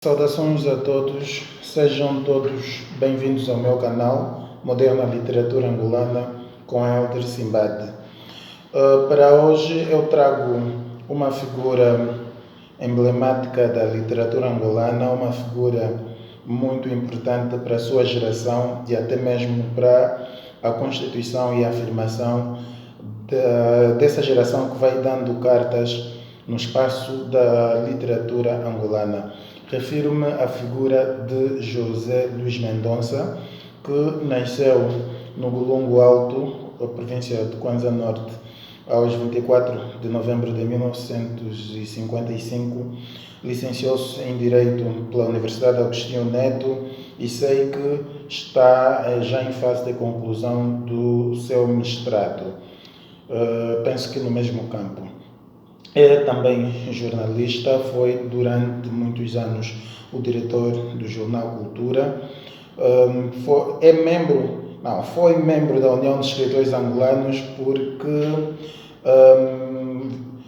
Saudações a todos, sejam todos bem-vindos ao meu canal Moderna Literatura Angolana com Elder Simbad. Para hoje eu trago uma figura emblemática da literatura angolana, uma figura muito importante para a sua geração e até mesmo para a constituição e a afirmação dessa geração que vai dando cartas no espaço da literatura angolana. Refiro-me à figura de José Luís Mendonça, que nasceu no Golongo Alto, a província de Kwanza Norte, aos 24 de novembro de 1955. Licenciou-se em Direito pela Universidade Agostinho Neto e sei que está já em fase de conclusão do seu mestrado. Penso que no mesmo campo. É também jornalista, foi durante muitos anos o diretor do jornal Cultura, foi membro da União dos Escritores Angolanos, porque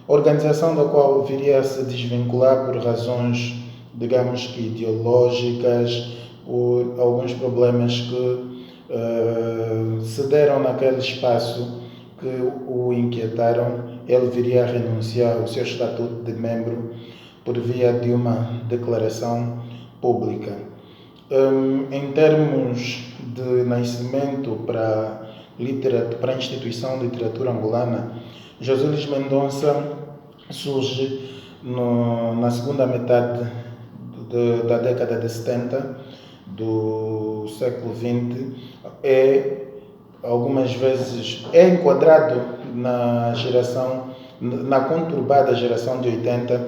organização da qual viria a se desvincular por razões, digamos que ideológicas, por alguns problemas que se deram naquele espaço que o inquietaram. Ele viria a renunciar ao seu estatuto de membro por via de uma declaração pública. Em termos de nascimento para a instituição de literatura angolana, José Luís Mendonça surge na segunda metade da década de 70 do século XX. Algumas vezes é enquadrado na conturbada geração de 80,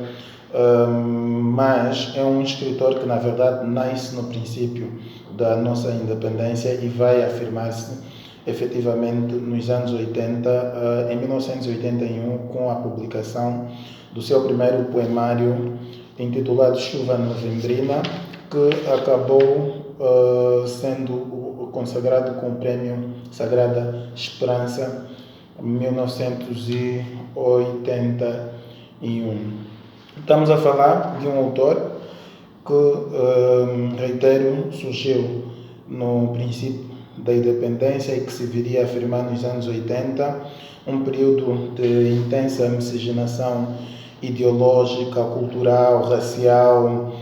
mas é um escritor que na verdade nasce no princípio da nossa independência e vai afirmar-se efetivamente nos anos 80, em 1981, com a publicação do seu primeiro poemário intitulado Chuva Novembrina, que acabou sendo consagrado com o Prémio Sagrada Esperança em 1981. Estamos a falar de um autor que, reitero, surgiu no princípio da independência e que se viria a afirmar nos anos 80, um período de intensa miscigenação ideológica, cultural, racial,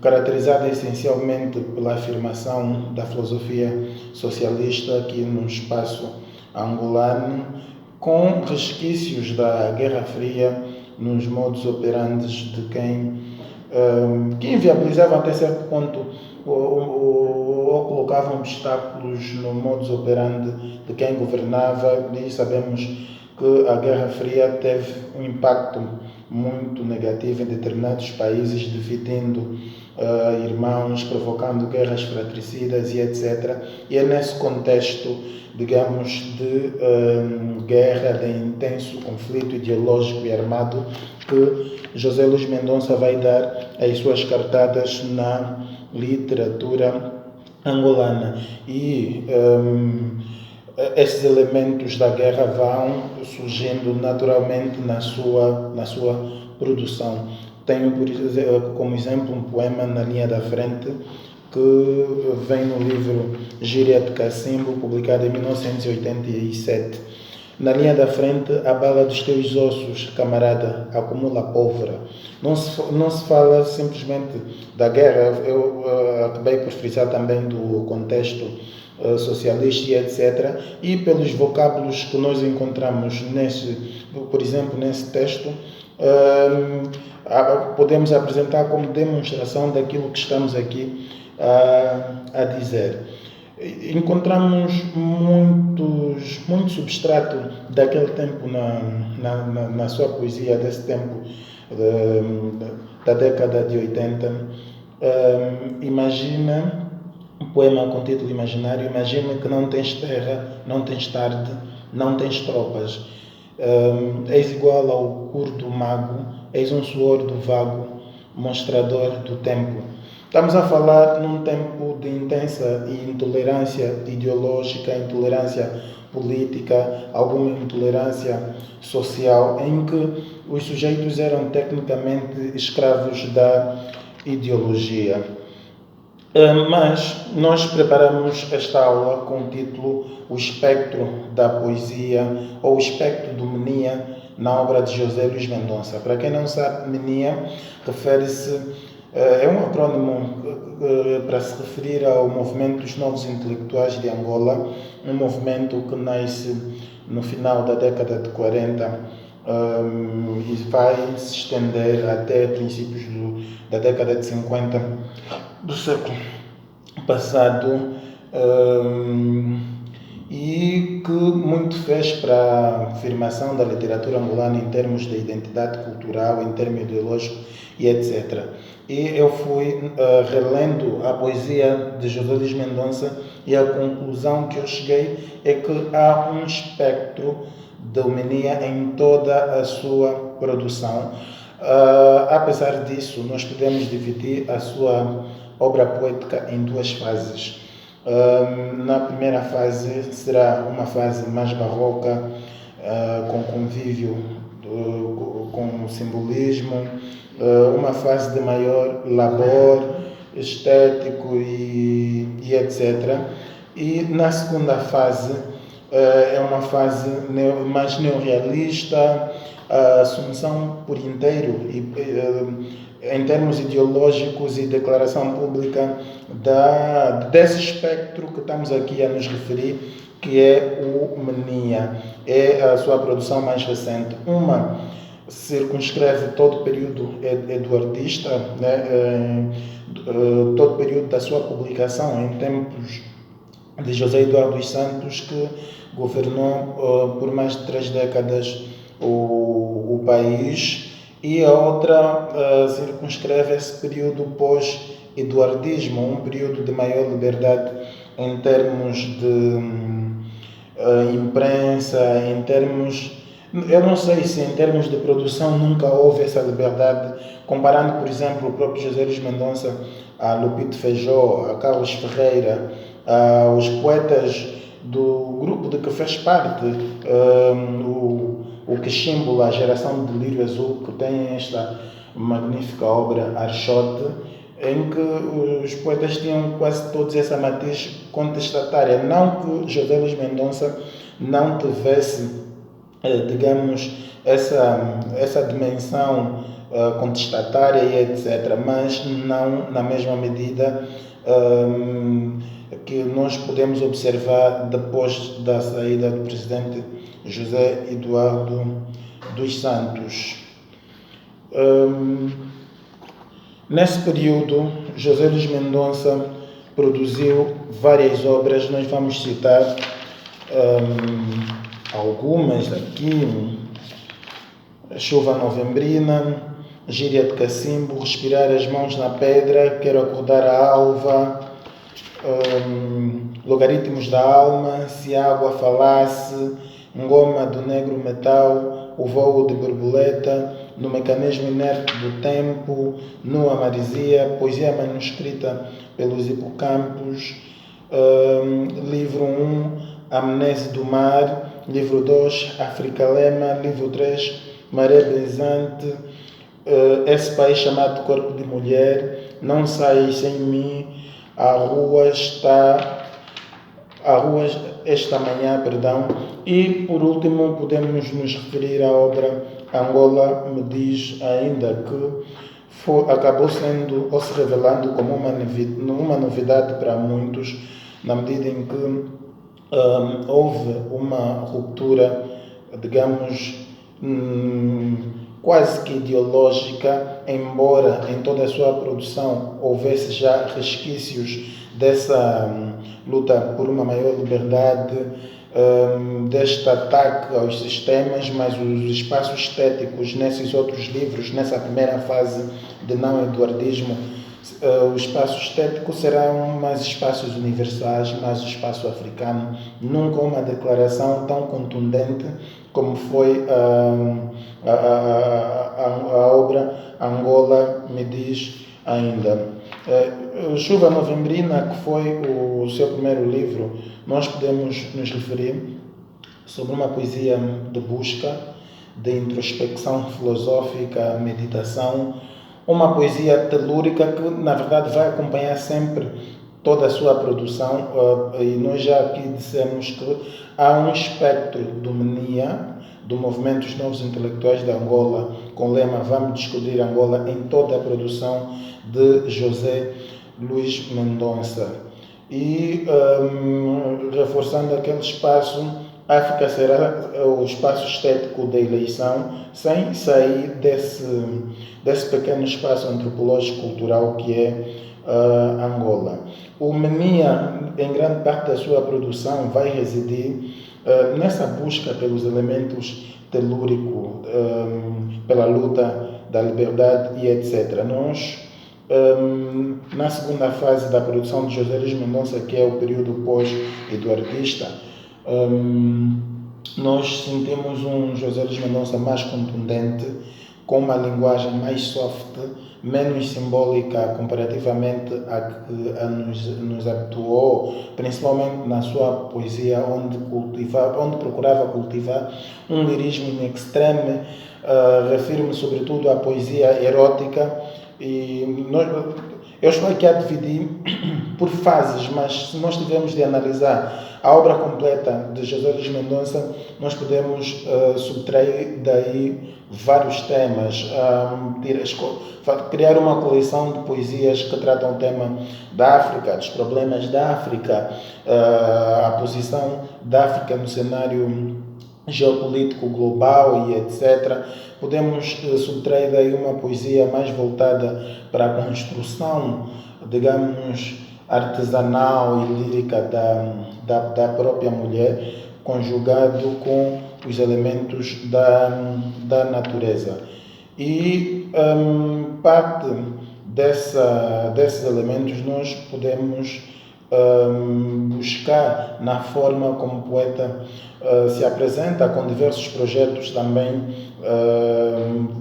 caracterizada essencialmente pela afirmação da filosofia socialista aqui no espaço angolano, com resquícios da Guerra Fria nos modos operantes de quem que inviabilizavam até certo ponto ou colocavam obstáculos no modus operandi de quem governava, e sabemos que a Guerra Fria teve um impacto muito negativo em determinados países, dividindo irmãos, provocando guerras fratricidas e etc. E é nesse contexto, digamos, de guerra, de intenso conflito ideológico e armado, que José Luís Mendonça vai dar as suas cartadas na literatura angolana. E esses elementos da guerra vão surgindo naturalmente na sua produção. Tenho como exemplo um poema Na Linha da Frente, que vem no livro Gíria de Cacimbo, publicado em 1987. Na linha da frente, a bala dos teus ossos, camarada, acumula pólvora. Não se fala simplesmente da guerra. Eu acabei por frisar também do contexto socialista e etc. E pelos vocábulos que nós encontramos por exemplo, nesse texto, podemos apresentar como demonstração daquilo que estamos aqui a dizer. Encontramos muito substrato daquele tempo na sua poesia, desse tempo da década de 80. Imagina um poema com título imaginário: imagina que não tens terra, não tens tarde, não tens tropas. És igual ao curto mago, és um suor do vago, mostrador do tempo. Estamos a falar num tempo de intensa intolerância ideológica, intolerância política, alguma intolerância social, em que os sujeitos eram tecnicamente escravos da ideologia. Mas nós preparamos esta aula com o título O Espectro da Poesia ou O Espectro do Menia na obra de José Luís Mendonça. Para quem não sabe, Menia refere-se, é um acrónimo para se referir ao movimento dos novos intelectuais de Angola, um movimento que nasce no final da década de 40 e vai se estender até princípios da década de 50 do século passado, e que muito fez para a afirmação da literatura angolana em termos de identidade cultural, em termos ideológicos e etc. E eu fui relendo a poesia de José Luís Mendonça e a conclusão que eu cheguei é que há um espectro de Menia em toda a sua produção. Apesar disso, nós podemos dividir a sua obra poética em duas fases. Na primeira fase será uma fase mais barroca, com convívio, com simbolismo, uma fase de maior labor estético e etc. E na segunda fase é uma fase mais neorrealista, a assunção por inteiro em termos ideológicos e declaração pública desse espectro que estamos aqui a nos referir, que é o Menia. É a sua produção mais recente. Uma circunscreve todo o período eduardista, né, todo o período da sua publicação em tempos de José Eduardo dos Santos, que governou por mais de 3 décadas o país, e a outra circunscreve esse período pós-eduardismo, um período de maior liberdade em termos de imprensa, em termos, eu não sei se em termos de produção nunca houve essa liberdade, comparando, por exemplo, o próprio José Luís Mendonça a Lupito Feijó, a Carlos Ferreira, os poetas do grupo de que fez parte, o Quiximbo, a geração de Lírio Azul, que tem esta magnífica obra Archote, em que os poetas tinham quase todos essa matiz contestatária. Não que José Luís Mendonça não tivesse, digamos, essa dimensão contestatária e etc., mas não na mesma medida que nós podemos observar depois da saída do presidente José Eduardo dos Santos. Nesse período, José Luís Mendonça produziu várias obras, nós vamos citar algumas aqui: Chuva Novembrina, Gíria de Cacimbo, Respirar as Mãos na Pedra, Quero Acordar a Alva, Logaritmos da Alma, Se a Água Falasse, Ngoma do Negro Metal, O Voo de Borboleta, No Mecanismo Inerte do Tempo, Nua Marisia, Poesia Manuscrita pelos Hipocampos, Livro 1, Amnese do Mar, Livro 2, Africalema, Livro 3, Maré Benzante, Esse País Chamado Corpo de Mulher, Não Sais Sem Mim, A Rua Esta Manhã, e por último podemos nos referir à obra Angola Me Diz Ainda, que acabou sendo ou se revelando como uma novidade para muitos, na medida em que houve uma ruptura, digamos, quase que ideológica, embora em toda a sua produção houvesse já resquícios dessa luta por uma maior liberdade, deste ataque aos sistemas, mas os espaços estéticos nesses outros livros, nessa primeira fase de não-eduardismo, o espaço estético serão mais espaços universais, mais o espaço africano, nunca uma declaração tão contundente como foi a obra Angola Me Diz Ainda. Chuva Novembrina, que foi o seu primeiro livro, nós podemos nos referir sobre uma poesia de busca, de introspecção filosófica, meditação, uma poesia telúrica que, na verdade, vai acompanhar sempre toda a sua produção, e nós já aqui dissemos que há um espectro do MENIA, do Movimento dos Novos Intelectuais de Angola, com o lema Vamos Descobrir Angola, em toda a produção de José Luís Mendonça. E, reforçando aquele espaço, África será o espaço estético da eleição, sem sair desse pequeno espaço antropológico cultural que é Angola. O MENIA, em grande parte da sua produção, vai residir nessa busca pelos elementos telúricos, pela luta da liberdade e etc. Nós, na segunda fase da produção de José Luís Mendonça, que é o período pós-eduardista, nós sentimos um José Luís Mendonça mais contundente, com uma linguagem mais soft, menos simbólica comparativamente à que nos habituou, principalmente na sua poesia, onde procurava cultivar um lirismo in extreme. Refiro-me sobretudo à poesia erótica, e eu estou aqui a dividir por fases, mas se nós tivermos de analisar a obra completa de José Luís Mendonça, nós podemos subtrair daí vários temas, criar uma coleção de poesias que tratam o tema da África, dos problemas da África, a posição da África no cenário geopolítico global e etc. Podemos subtrair daí uma poesia mais voltada para a construção, digamos, artesanal e lírica da própria mulher, conjugado com os elementos da natureza. E parte desses elementos nós podemos buscar na forma como o poeta se apresenta, com diversos projetos também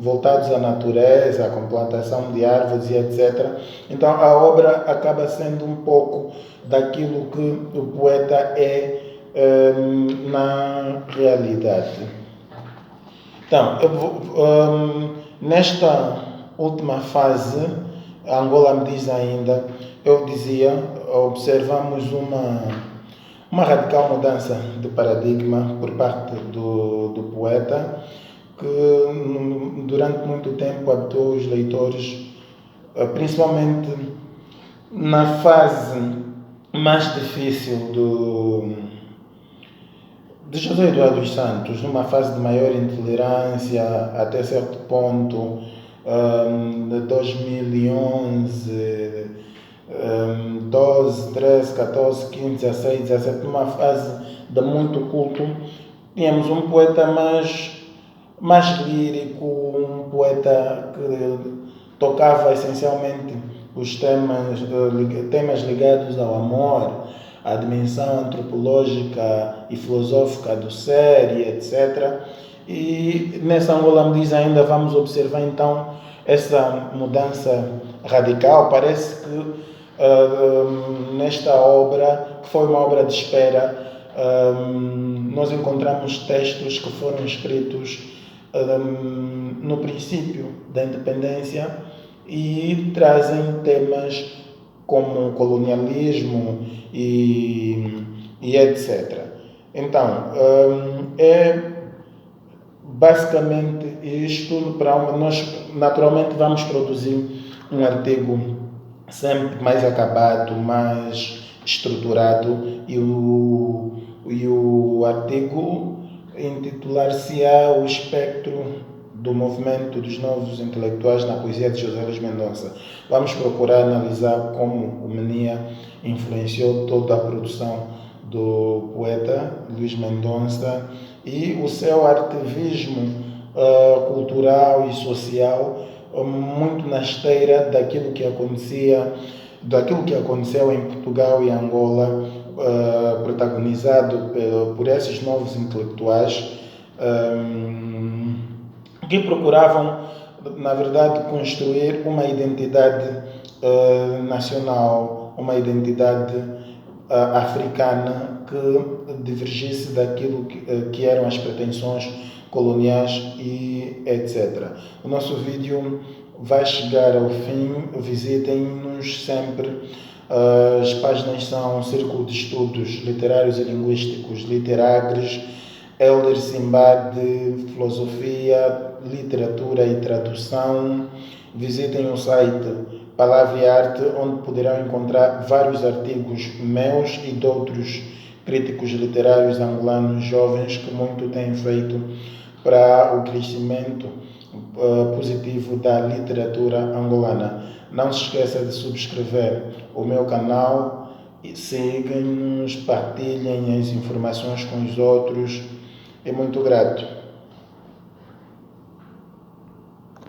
voltados à natureza, com plantação de árvores e etc. Então a obra acaba sendo um pouco daquilo que o poeta é na realidade. Então, nesta última fase, a Angola me diz ainda, eu dizia, observamos uma radical mudança de paradigma por parte do poeta, que durante muito tempo habituou os leitores, principalmente na fase mais difícil de José Eduardo dos Santos, numa fase de maior intolerância até certo ponto, de 2011, 12, 13, 14, 15, 16, 17, numa fase de muito culto. Tínhamos um poeta mais lírico, um poeta que tocava essencialmente os temas ligados ao amor, à dimensão antropológica e filosófica do ser e etc. E nessa Angola me diz ainda, vamos observar então essa mudança radical. Parece que nesta obra, que foi uma obra de espera, nós encontramos textos que foram escritos no princípio da independência e trazem temas como colonialismo e etc. Então, é basicamente isto. Nós naturalmente vamos produzir um artigo sempre mais acabado, mais estruturado, e o artigo intitular-se-á O Espectro do Movimento dos Novos Intelectuais na Poesia de José Luís Mendonça. Vamos procurar analisar como o MENIA influenciou toda a produção do poeta Luís Mendonça e o seu ativismo cultural e social, muito na esteira daquilo que aconteceu em Portugal e Angola, protagonizado por esses novos intelectuais que procuravam, na verdade, construir uma identidade nacional, uma identidade africana que divergisse daquilo que eram as pretensões coloniais e etc. O nosso vídeo vai chegar ao fim. Visitem-nos sempre. As páginas são Círculo de Estudos Literários e Linguísticos Literagres, Elder Simbad de Filosofia, Literatura e Tradução. Visitem o site Palavra e Arte, onde poderão encontrar vários artigos meus e de outros críticos literários angolanos jovens que muito têm feito para o crescimento positivo da literatura angolana. Não se esqueça de subscrever o meu canal, sigam-nos, partilhem as informações com os outros. É muito grato.